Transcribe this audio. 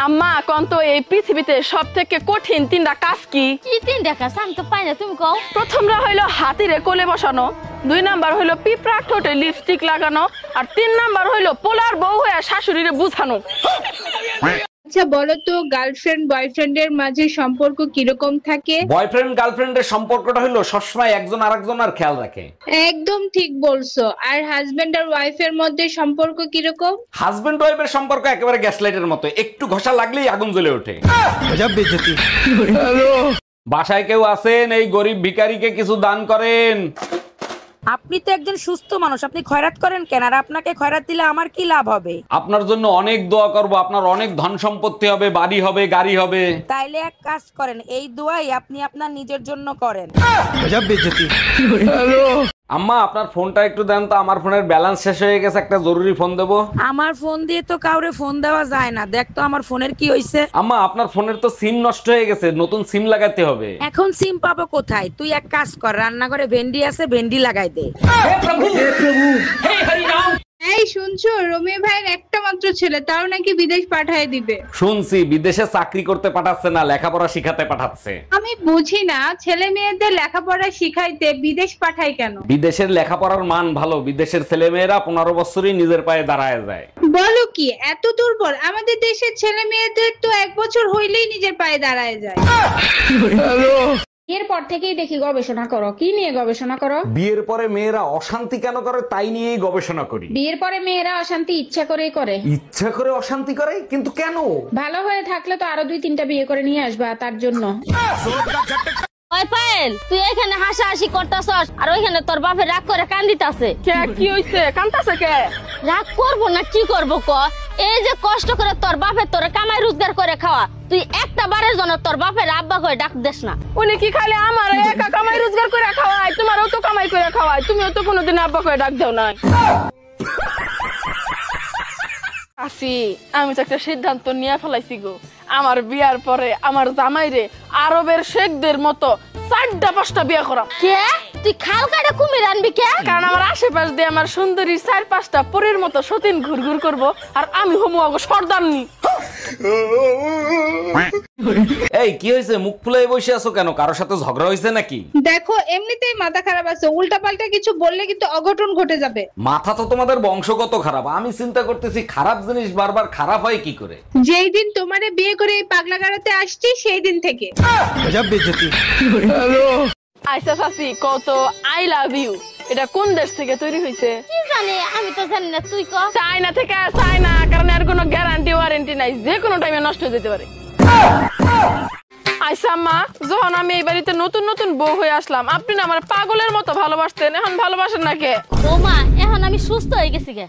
আম্মা কোন তো এই পৃথিবীতে সবথেকে কঠিন তিনটা কাজ কি? কি তিনটা কাজ আমি তো পাই না, তুমি কও। প্রথমটা হইলো হাতিরে কোলে বসানো, 2 নাম্বার হইলো পিঁপড়া ঠোঁটে লিপস্টিক লাগানো, আর 3 নাম্বার হইলো পোলার বউ হয়ে শাশুড়িরে বুঝানো। আচ্ছা বলো তো, গার্লফ্রেন্ড বয়ফ্রেন্ডের মাঝে সম্পর্ক কিরকম থাকে? বয়ফ্রেন্ড গার্লফ্রেন্ডের সম্পর্কটা হলো সবসময় একজন আরেকজনের খেয়াল রাখে। একদম ঠিক বলছো। আর হাজবেন্ড আর ওয়াইফের মধ্যে সম্পর্ক কিরকম? হাজবেন্ড ওয়াইফের সম্পর্ক একেবারে গ্যাস লাইটের মতো, একটু ঘষা লাগলেই আগুন জ্বলে ওঠে। বাসায় কেউ আছেন? এই গরিব ভিখারিকে কিছু দান করেন। আপনি তো একজন সুস্থ মানুষ, আপনি খয়রাত করেন কেন? আর আপনাকে খয়রাত দিলে আমার কি লাভ হবে? আপনার জন্য অনেক দোয়া করব, আপনার অনেক ধন সম্পত্তি হবে, বাড়ি হবে, গাড়ি হবে। তাইলে এক কাজ করেন, এই দোয়াই আপনি আপনার নিজের জন্য করেন। আম্মা আপনার ফোনটা একটু দেন তো, আমার ফোনের ব্যালেন্স শেষ হয়ে গেছে, একটা জরুরি ফোন দেবো। আমার ফোন দিয়ে তো কাউরে ফোন দেওয়া যায় না, দেখ তো আমার ফোনের কি হইছে। আম্মা আপনার ফোনের তো সিম নষ্ট হয়ে গেছে, নতুন সিম লাগাতে হবে। এখন সিম পাবো কোথায়? তুই এক কাজ কর, রান্নাঘরে ভেন্ডি আছে, ভেন্ডি লাগাই দে। এই শুনছো, রমি ভাইয়ের একটা মাত্র ছেলে, তাও নাকি বিদেশ পাঠায় দিবে। শুনছি বিদেশে চাকরি করতে পাঠাচ্ছে না, লেখাপড়া শিখাতে পাঠাচ্ছে। আমি বুঝি না, ছেলে মেয়েদের লেখাপড়া শিখাইতে বিদেশ পাঠায় কেন? বিদেশের লেখাপড়ার মান ভালো, বিদেশের ছেলে মেয়েরা 15 বছরই নিজের পায়ে দাঁড়ায় যায়। বলো কি, এত দুর্বল? আমাদের দেশের ছেলে মেয়েদের তো 1 বছর হইলেই নিজের পায়ে দাঁড়ায় যায়। এরপর থেকেই দেখি গবেষণা করো। কি নিয়ে গবেষণা করো? বিয়ের পরে মেয়েরা অশান্তি কেন করে তাই নিয়েই গবেষণা করি। বিয়ের পরে মেয়েরা অশান্তি ইচ্ছা করেই করে। ইচ্ছা করে অশান্তি করে? কিন্তু কেন? ভালো হয়ে থাকলে তো আরো 2-3টা বিয়ে করে নিয়ে আসবা, তার জন্য। ওই পায়েল, তুই এখানে হাসাহাসি করতাছস আর ওইখানে তোর বাপে রাগ করে কান্দিতাছে। কে কি হইছে? কান্তাছে কে? রাগ করবো না কি করবো ক? এই যে কষ্ট করে তোর বাপে তোরে কামাই রোজগার করে খাওয়া, তুই একটা বারের জন্য তোর বাপের আব্বা করে ডাক দেস না। উনি কি খালি আমার একা কামাই রোজগার করে খাওয়ায়? তোমারও তো কামাই করে খাওয়ায়, তুমিও তো কোনোদিন আব্বা করে ডাক দাও না। আসি, আমি তো একটা সিদ্ধান্ত নিয়ে ফেলাইছি গো। আমার বিয়ার পরে আমার জামাইরে আরবের শেখদের মতো 4টা-5টা বিয়ে করা। কে? তুই খাল কাটে কুমির আনবি কে? কারণ আমার আশেপাশ দিয়ে আমার সুন্দরী 4-5টা পরীর মতো সতীন ঘুরঘুর করবো, আর আমি হমু আগো সর্দারনি। এই কি হয়েছে? মুখ ফুলাই বসে আছো কেন? কারোর সাথে ঝগড়া হয়েছে নাকি? দেখো, এমনিতেই মাথা খারাপ আছে, উল্টাপাল্টা কিছু বললে কিন্তু অঘটন ঘটে যাবে। মাথা তো তোমাদের বংশগত খারাপ। আমি চিন্তা করতেছি খারাপ জিনিস বারবার খারাপ হয় কি করে। যেই দিন তোমারে বিয়ে করে এই পাগলা গাড়াতে আসছি সেই দিন থেকে। আইসা চাচি, কত আই লাভ ইউ এটা কোন দেশ থেকে তৈরি হয়েছে? কি জানি, আমি তো জানি না, তুই ক। চায়না থেকে। চায়না, কারণ এর কোনো গ্যারান্টি ওয়ারেন্টি নাই, যে কোনো টাইমে নষ্ট হয়ে যেতে পারে। আইসা আম্মা, যখন আমি এই বাড়িতে নতুন নতুন বউ হয়ে আসলাম, আপনি না আমার পাগলের মতো ভালোবাসতেন, এখন ভালোবাসেন না কে? ও মা, এখন আমি সুস্থ হয়ে গেছি গে।